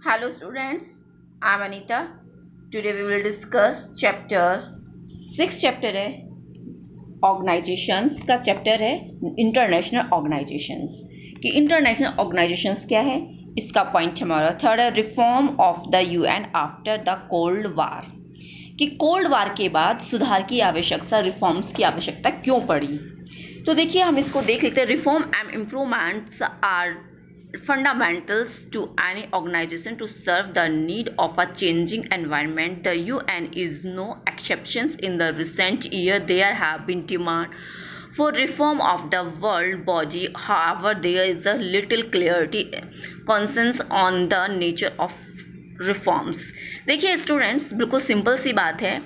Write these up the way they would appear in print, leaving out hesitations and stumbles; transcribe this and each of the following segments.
Hello students, I'm Anita. Today we will discuss chapter 6 chapter है organisations का chapter है international organisations कि international organisations क्या है। इसका पॉइंट हमारा थर्ड है reform of the UN after the cold वार कि कोल्ड वार के बाद सुधार की आवश्यकता रिफॉर्म्स की आवश्यकता क्यों पड़ी। तो देखिए हम इसको देख लेते हैं। Reform and improvements are fundamentals to any organization to serve the need of a changing environment. The UN is no exceptions. In the recent year there have been demand for reform of the world body. However, there is a little clarity consensus on the nature of reforms. देखिए students, बिल्कुल simple सी बात है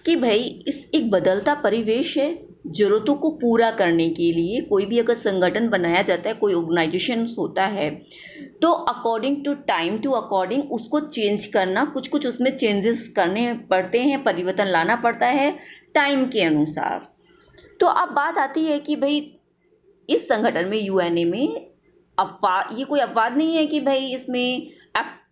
कि भाई इस एक बदलता परिवेश है। ज़रूरतों को पूरा करने के लिए कोई भी अगर संगठन बनाया जाता है, कोई ऑर्गेनाइजेशन होता है, तो according to time to according उसको चेंज करना, कुछ कुछ उसमें चेंजेस करने पड़ते हैं, परिवर्तन लाना पड़ता है टाइम के अनुसार। तो अब बात आती है कि भाई इस संगठन में यूएनए में अपवाद, ये कोई अपवाद नहीं है कि भाई इसमें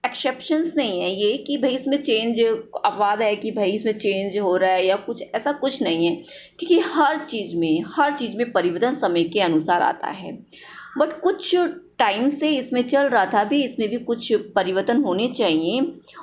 एक्सेप्शंस नहीं है ये कि भाई इसमें चेंज अपवाद है कि भाई इसमें चेंज हो रहा है या कुछ ऐसा कुछ नहीं है, क्योंकि हर चीज़ में परिवर्तन समय के अनुसार आता है। बट कुछ टाइम से इसमें चल रहा था भी, इसमें भी कुछ परिवर्तन होने चाहिए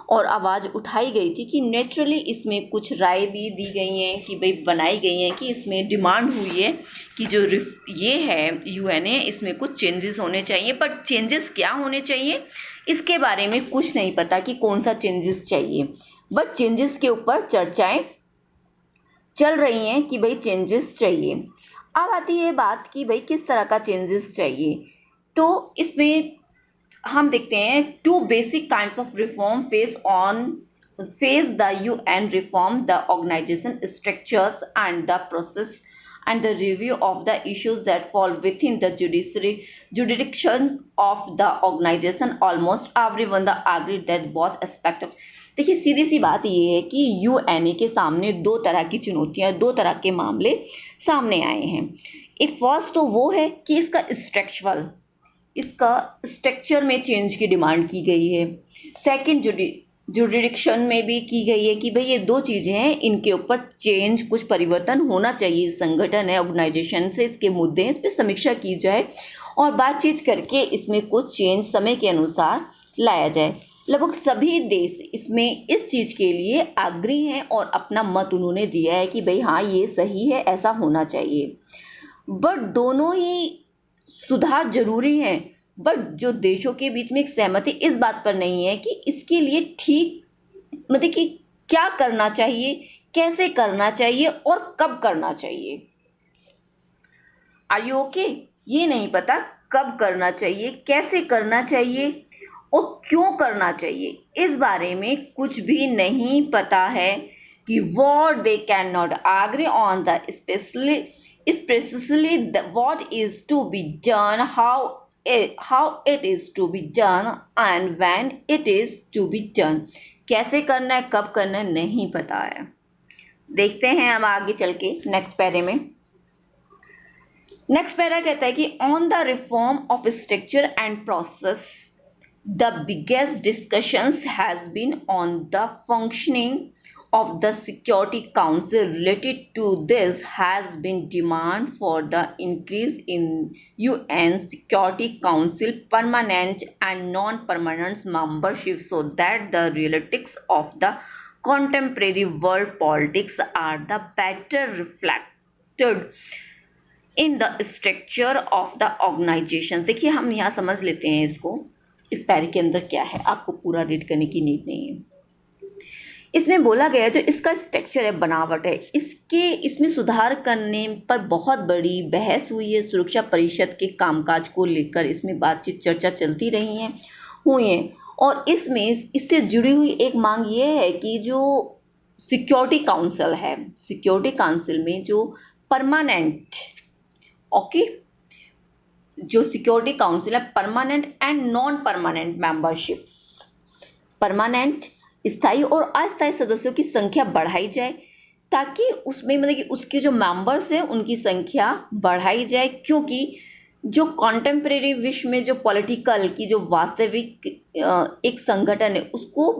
और आवाज़ उठाई गई थी कि नेचुरली इसमें कुछ राय भी दी गई हैं कि भाई बनाई गई हैं कि इसमें डिमांड हुई है कि जो ये है यूएनए, इसमें कुछ चेंजेस होने चाहिए। बट चेंजेस क्या होने चाहिए इसके बारे में कुछ नहीं पता कि कौन सा चेंजेस चाहिए। बट चेंजेस के ऊपर चर्चाएं चल रही हैं कि भाई चेंजेस चाहिए। अब आती है बात कि भाई किस तरह का चेंजेस चाहिए। तो इसमें हम देखते हैं two basic kinds of reform face the UN reform the organisation structures and the process and the review of the issues that fall within the jurisdiction of the organization. Almost everyone agreed that both aspects of देखिए सीधी सी बात ये है कि UNA के सामने दो तरह की चुनौतियां, दो तरह के मामले सामने आए हैं। एक फर्स्ट तो वो है कि इसका स्ट्रक्चर में चेंज की डिमांड की गई है। सेकंड जुरिडिक्शन में भी की गई है कि भाई ये दो चीज़ें हैं, इनके ऊपर चेंज, कुछ परिवर्तन होना चाहिए। संगठन है, ऑर्गेनाइजेशन से इसके मुद्दे हैं, इस पर समीक्षा की जाए और बातचीत करके इसमें कुछ चेंज समय के अनुसार लाया जाए। लगभग सभी देश इसमें इस चीज़ के लिए आग्रही हैं और अपना मत उन्होंने दिया है कि भाई हाँ ये सही है, ऐसा होना चाहिए। बट दोनों ही सुधार जरूरी हैं। बट जो देशों के बीच में एक सहमति इस बात पर नहीं है कि इसके लिए ठीक मतलब कि क्या करना चाहिए, कैसे करना चाहिए और कब करना चाहिए। Are you okay? ये नहीं पता कब करना चाहिए, कैसे करना चाहिए और क्यों करना चाहिए। इस बारे में कुछ भी नहीं पता है कि what they cannot agree on the especially what is to be done, how it is to be done and when it is to be done। कैसे करना है, कब करना है, नहीं पता है। देखते हैं हम आगे चल के नेक्स्ट पैरे में। नेक्स्ट पैरा कहता है कि on the reform of structure and process the biggest discussions has been on the functioning of the Security Council. Related to this has been demand for the increase in UN Security Council permanent and non-permanent membership so that the realities of the contemporary world politics are the better reflected in the structure of the organization। देखिए हम यहाँ समझ लेते हैं इसको, इस पैरे के अंदर क्या है, आपको पूरा रीड करने की नीड नहीं है। इसमें बोला गया जो इसका स्ट्रक्चर है, बनावट है, इसमें सुधार करने पर बहुत बड़ी बहस हुई है। सुरक्षा परिषद के कामकाज को लेकर इसमें बातचीत चर्चा चलती हुई है और इसमें इससे जुड़ी हुई एक मांग ये है कि जो सिक्योरिटी काउंसिल है, सिक्योरिटी काउंसिल में जो परमानेंट जो सिक्योरिटी काउंसिल है, permanent and non permanent memberships, permanent स्थायी और अस्थायी सदस्यों की संख्या बढ़ाई जाए ताकि उसमें मतलब कि उसके जो मेंबर्स हैं उनकी संख्या बढ़ाई जाए, क्योंकि जो कॉन्टेम्परेरी विश्व में जो पॉलिटिकल की जो वास्तविक एक संगठन है उसको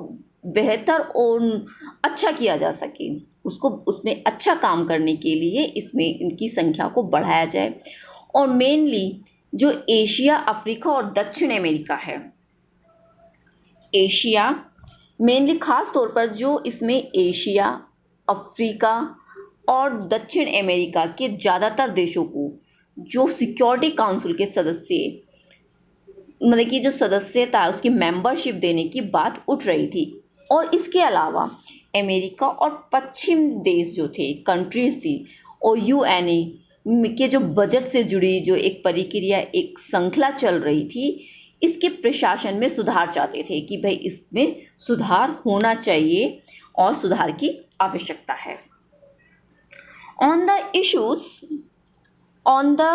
बेहतर और अच्छा किया जा सके, उसको उसमें अच्छा काम करने के लिए इसमें इनकी संख्या को बढ़ाया जाए। और मेनली जो एशिया, अफ्रीका और दक्षिण अमेरिका है, एशिया मेनली खास तौर पर जो इसमें एशिया, अफ्रीका और दक्षिण अमेरिका के ज़्यादातर देशों को जो सिक्योरिटी काउंसिल के सदस्य, मतलब कि जो सदस्यता है उसकी मेंबरशिप देने की बात उठ रही थी। और इसके अलावा अमेरिका और पश्चिम देश जो थे, कंट्रीज थी, और यूएनए के जो बजट से जुड़ी जो एक प्रक्रिया, एक श्रृंखला चल रही थी, इसके प्रशासन में सुधार चाहते थे कि भाई इसमें सुधार होना चाहिए और सुधार की आवश्यकता है। On the issues on the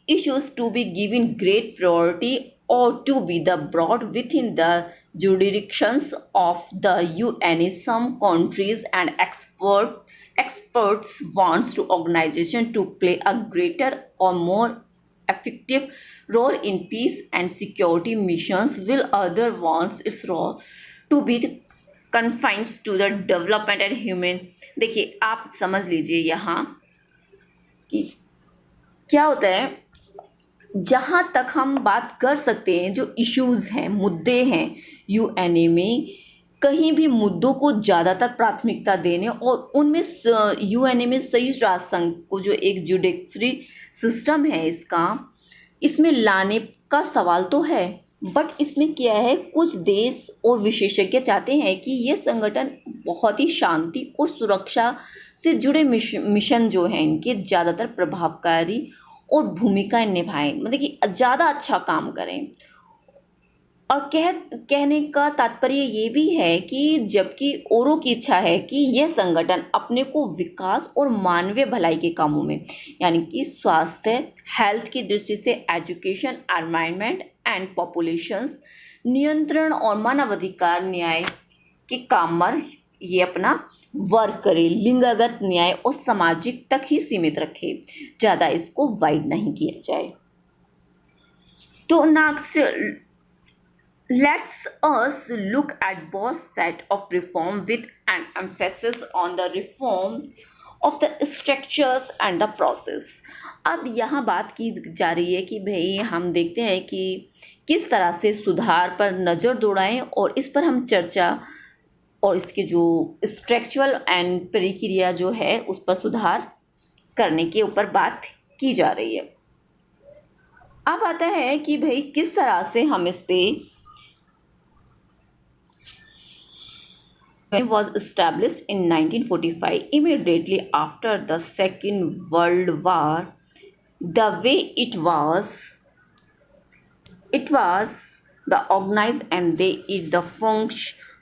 issues to be given great priority or to be the brought within the jurisdictions of the UN, some countries and experts wants to organization to play a greater or more effective role in peace and security missions, will other wants its role to be confined to the development and human। देखिए आप समझ लीजिए यहाँ कि क्या होता है, जहाँ तक हम बात कर सकते हैं जो इश्यूज़ हैं, मुद्दे हैं यूएनए में, कहीं भी मुद्दों को ज़्यादातर प्राथमिकता देने और उनमें यूएनए में संयुक्त राष्ट्र संघ को जो एक जुडिशरी सिस्टम है इसका, इसमें लाने का सवाल तो है, बट इसमें क्या है, कुछ देश और विशेषज्ञ चाहते हैं कि ये संगठन बहुत ही शांति और सुरक्षा से जुड़े मिशन जो हैं इनके ज़्यादातर प्रभावकारी और भूमिकाएं निभाएं, मतलब कि ज़्यादा अच्छा काम करें। और कहने का तात्पर्य ये भी है कि जबकि औरों की इच्छा है कि यह संगठन अपने को विकास और मानवीय भलाई के कामों में, यानी कि स्वास्थ्य, हेल्थ की दृष्टि से एजुकेशन, एनवायरनमेंट एंड पॉपुलेशंस नियंत्रण और मानवाधिकार न्याय के काम पर ये अपना वर्क करे, लिंगगत न्याय और सामाजिक तक ही सीमित रखे, ज़्यादा इसको वाइड नहीं किया जाए। तो next let's us look at both set of reform with an emphasis on the reform of the structures and the process। अब यहाँ बात की जा रही है कि भाई हम देखते हैं कि किस तरह से सुधार पर नज़र दौड़ाएं और इस पर हम चर्चा और इसके जो स्ट्रक्चरल एंड प्रक्रिया जो है उस पर सुधार करने के ऊपर बात की जा रही है। अब आता है कि भाई किस तरह से हम इस पे was established in 1945 immediately after the Second World War। The way it was the organized and the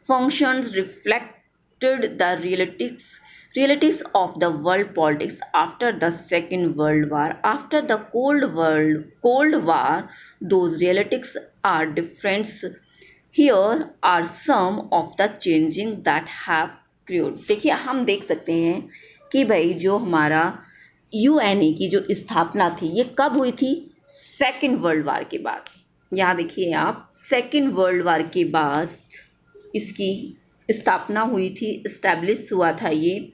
functions reflected the realities of the world politics after the Second World War। After the Cold War, those realities are different। Here are some of the changing that have occurred। देखिए हम देख सकते हैं कि भाई जो हमारा UNA की जो स्थापना थी ये कब हुई थी, सेकेंड वर्ल्ड वार के बाद। यहाँ देखिए आप, सेकेंड वर्ल्ड वार के बाद इसकी स्थापना हुई थी, इस्टेब्लिश हुआ था। ये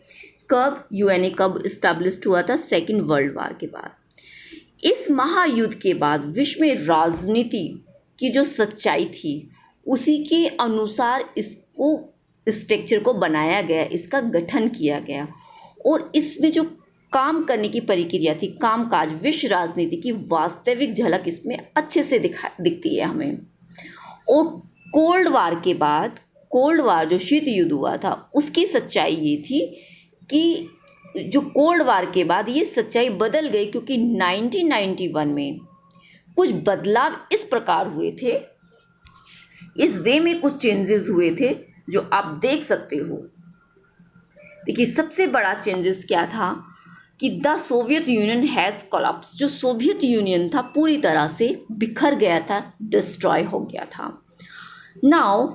कब, यूएनए कब इस्टेब्लिश हुआ था, सेकेंड वर्ल्ड वार के बाद। इस महायुद्ध के बाद विश्व में राजनीति की जो सच्चाई थी उसी के अनुसार इसको स्ट्रक्चर को बनाया गया, इसका गठन किया गया और इसमें जो काम करने की प्रक्रिया थी, कामकाज, विश्व राजनीति की वास्तविक झलक इसमें अच्छे से दिखती है हमें। और कोल्ड वार के बाद, कोल्ड वार जो शीत युद्ध हुआ था उसकी सच्चाई ये थी कि जो कोल्ड वार के बाद ये सच्चाई बदल गई, क्योंकि 1991 में कुछ बदलाव इस प्रकार हुए थे, इस वे में कुछ चेंजेस हुए थे जो आप देख सकते हो। देखिए सबसे बड़ा चेंजेस क्या था कि the Soviet union has collapse. जो सोवियत यूनियन था पूरी तरह से बिखर गया था, डिस्ट्रॉय हो गया था। नाउ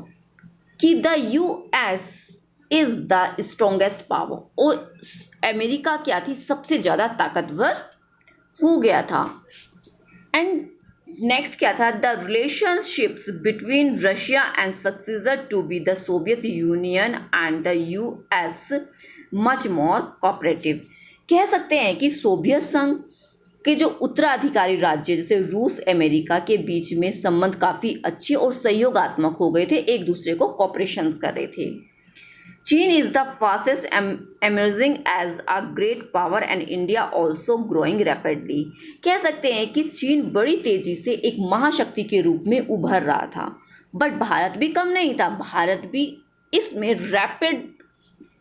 कि the US is the strongest power, और अमेरिका क्या थी, सबसे ज़्यादा ताकतवर हो गया था। एंड नेक्स्ट क्या था, the relationships between Russia and successor to be the Soviet Union and the US much more cooperative. कह सकते हैं कि सोवियत संघ के जो उत्तराधिकारी राज्य जैसे रूस अमेरिका के बीच में संबंध काफ़ी अच्छे और सहयोगात्मक हो गए थे, एक दूसरे को कॉपरेशन कर रहे थे। चीन is the fastest emerging as a great power and India also growing rapidly. कह सकते हैं कि चीन बड़ी तेजी से एक महाशक्ति के रूप में उभर रहा था, बट भारत भी कम नहीं था, भारत भी इसमें रैपिड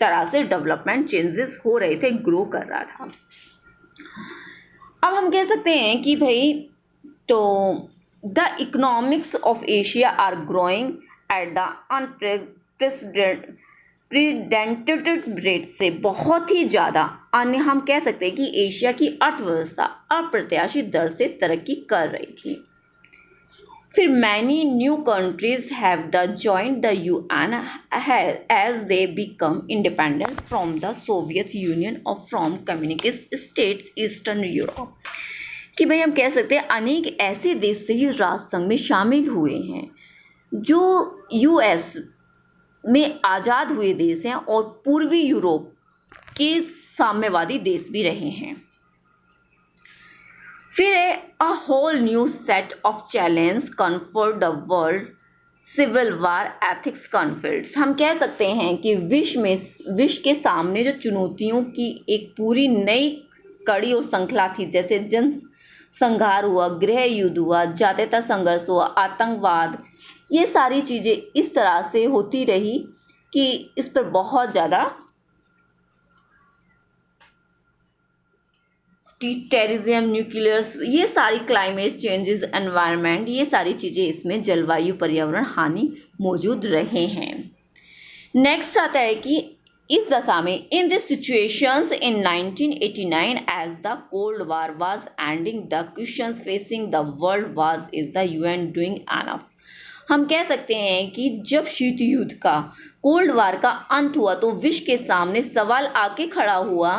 तरह से डेवलपमेंट चेंजेस हो रहे थे, ग्रो कर रहा था। अब हम कह सकते हैं कि भाई तो the economics of Asia are growing at the unprecedented rate से बहुत ही ज़्यादा अन्य हम कह सकते हैं कि एशिया की अर्थव्यवस्था अप्रत्याशित दर से तरक्की कर रही थी। फिर many new countries have the joint the UN as they become independence from the Soviet Union और from communist states eastern Europe. कि भाई हम कह सकते हैं अनेक ऐसे देश संयुक्त राष्ट्र संघ में शामिल हुए हैं जो यूएस में आज़ाद हुए देश हैं और पूर्वी यूरोप के साम्यवादी देश भी रहे हैं। फिर a whole new set of challenge confront the world civil war ethics conflicts. हम कह सकते हैं कि विश्व के सामने जो चुनौतियों की एक पूरी नई कड़ी और श्रृंखला थी, जैसे जन संहार हुआ, गृह युद्ध हुआ, जातीयता संघर्ष हुआ, आतंकवाद, ये सारी चीज़ें इस तरह से होती रही कि इस पर बहुत ज़्यादा टेररिज्म, न्यूक्लियर्स, ये सारी क्लाइमेट चेंजेस, एनवायरनमेंट, ये सारी चीज़ें इसमें जलवायु पर्यावरण हानि मौजूद रहे हैं। नेक्स्ट आता है कि इस दशा में in this situations in 1989 as the cold war was ending the questions facing the world was is the UN doing enough. हम कह सकते हैं कि जब शीत युद्ध का, कोल्ड वार का अंत हुआ तो विश्व के सामने सवाल आके खड़ा हुआ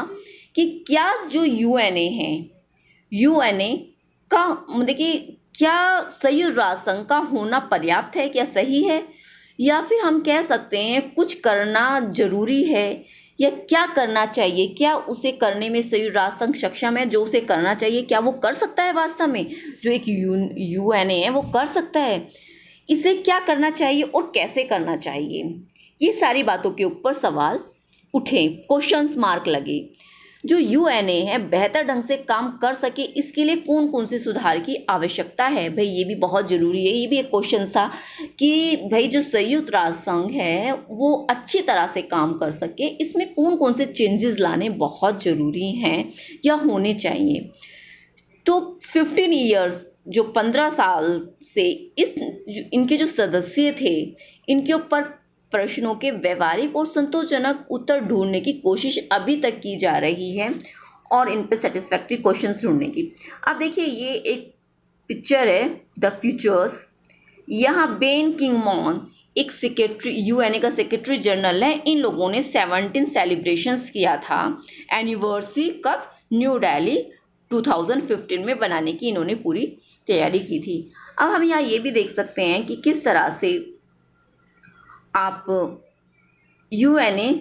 कि क्या जो यूएनए है, यूएनए का मतलब कि क्या संयुक्त राष्ट्र संघ का होना पर्याप्त है, क्या सही है, या फिर हम कह सकते हैं कुछ करना जरूरी है, या क्या करना चाहिए, क्या उसे करने में संयुक्त राष्ट्र संघ सक्षम है, जो उसे करना चाहिए क्या वो कर सकता है वास्तव में, जो एक यूएनए है वो कर सकता है, इसे क्या करना चाहिए और कैसे करना चाहिए, ये सारी बातों के ऊपर सवाल उठे, क्वेश्चंस मार्क लगे। जो यूएनए है बेहतर ढंग से काम कर सके इसके लिए कौन कौन से सुधार की आवश्यकता है, भाई ये भी बहुत ज़रूरी है। ये भी एक क्वेश्चन था कि भाई जो संयुक्त राष्ट्र संघ है वो अच्छी तरह से काम कर सके, इसमें कौन कौन से चेंजेस लाने बहुत ज़रूरी हैं या होने चाहिए। तो 15 ईयर्स जो 15 साल से इनके जो सदस्य थे इनके ऊपर प्रश्नों के व्यवहारिक और संतोषजनक उत्तर ढूंढने की कोशिश अभी तक की जा रही है और इन पे सेटिस्फैक्ट्री क्वेश्चंस ढूंढने की। अब देखिए ये एक पिक्चर है द फ्यूचर्स। यहाँ बेन किंगमॉन एक सेक्रेटरी, यूएनए का सेक्रेटरी जनरल है। इन लोगों ने 17 सेलिब्रेशंस किया था एनिवर्सरी, कब, न्यू दिल्ली 2015 में बनाने की इन्होंने पूरी तैयारी की थी। अब हम यहाँ ये भी देख सकते हैं कि किस तरह से आप यूएनए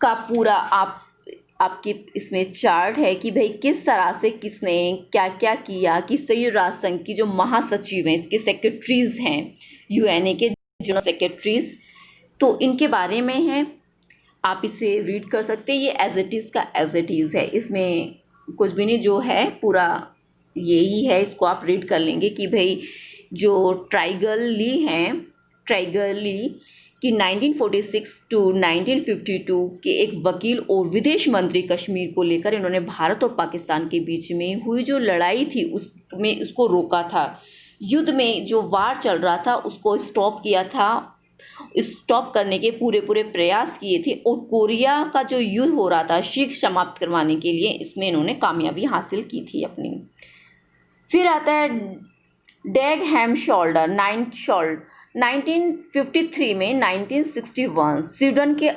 का पूरा आपके इसमें चार्ट है कि भाई किस तरह से किसने क्या क्या किया, कि संयुक्त राष्ट्र संघ की जो महासचिव हैं, इसके सेक्रेटरीज हैं, यूएनए के जनरल सेक्रेटरीज, तो इनके बारे में है, आप इसे रीड कर सकते हैं। ये एज इट इज़ का एज इट इज़ है, इसमें कुछ भी नहीं, जो है पूरा यही है, इसको आप रीड कर लेंगे कि भाई जो ट्राइगल ली हैं, ट्राइगल ली कि 1946 टू 1952 के एक वकील और विदेश मंत्री कश्मीर को लेकर इन्होंने भारत और पाकिस्तान के बीच में हुई जो लड़ाई थी उसमें उसको रोका था, युद्ध में जो वार चल रहा था उसको स्टॉप किया था, स्टॉप करने के पूरे प्रयास किए थे, और कोरिया का जो युद्ध हो रहा था शीघ्र समाप्त करवाने के लिए इसमें इन्होंने कामयाबी हासिल की थी अपनी। फिर आता है डैग हैमशोल्डर 1953 में 1961 स्वीडन के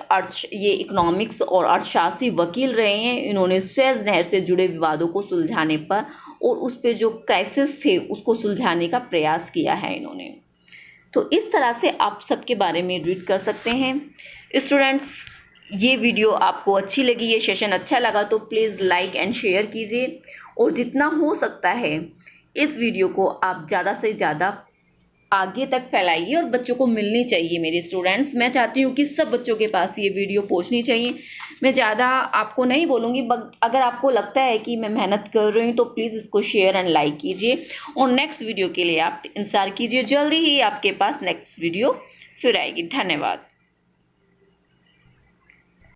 ये इकोनॉमिक्स और अर्थशास्त्री वकील रहे हैं। इन्होंने स्वेज नहर से जुड़े विवादों को सुलझाने पर और उस पे जो क्राइसिस थे उसको सुलझाने का प्रयास किया है इन्होंने। तो इस तरह से आप सबके बारे में रीड कर सकते हैं। स्टूडेंट्स, ये वीडियो आपको अच्छी लगी, ये सेशन अच्छा लगा तो प्लीज़ लाइक एंड शेयर कीजिए और जितना हो सकता है इस वीडियो को आप ज़्यादा से ज़्यादा आगे तक फैलाइए और बच्चों को मिलनी चाहिए। मेरे स्टूडेंट्स, मैं चाहती हूँ कि सब बच्चों के पास ये वीडियो पहुँचनी चाहिए। मैं ज़्यादा आपको नहीं बोलूँगी, अगर आपको लगता है कि मैं मेहनत कर रही हूँ तो प्लीज़ इसको शेयर एंड लाइक कीजिए और नेक्स्ट वीडियो के लिए आप इंतज़ार कीजिए। जल्दी ही आपके पास नेक्स्ट वीडियो फिर आएगी। धन्यवाद।